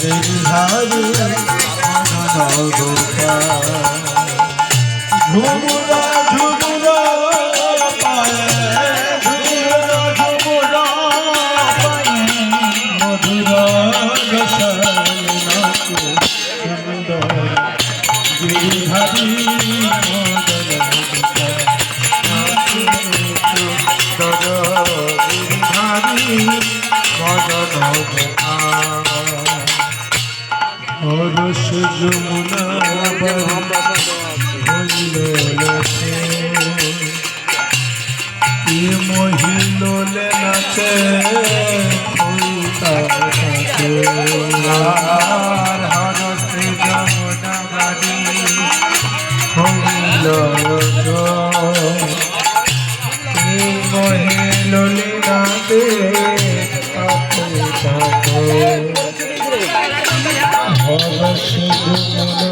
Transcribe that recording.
গিরিধারী ঝুমুরা ঝুমুরা পায়ে ঝুমুরা ঝুমুরা পায়ে মধুরা রসল নাচে সুন্দর গিরিধারী মদন নাচে সুন্দর গিরিধারী মদন হরস যমুনা মহিলে নাচে হরস যমুনা বাড়ি হইল মহিলে নাচে হরস যমুনা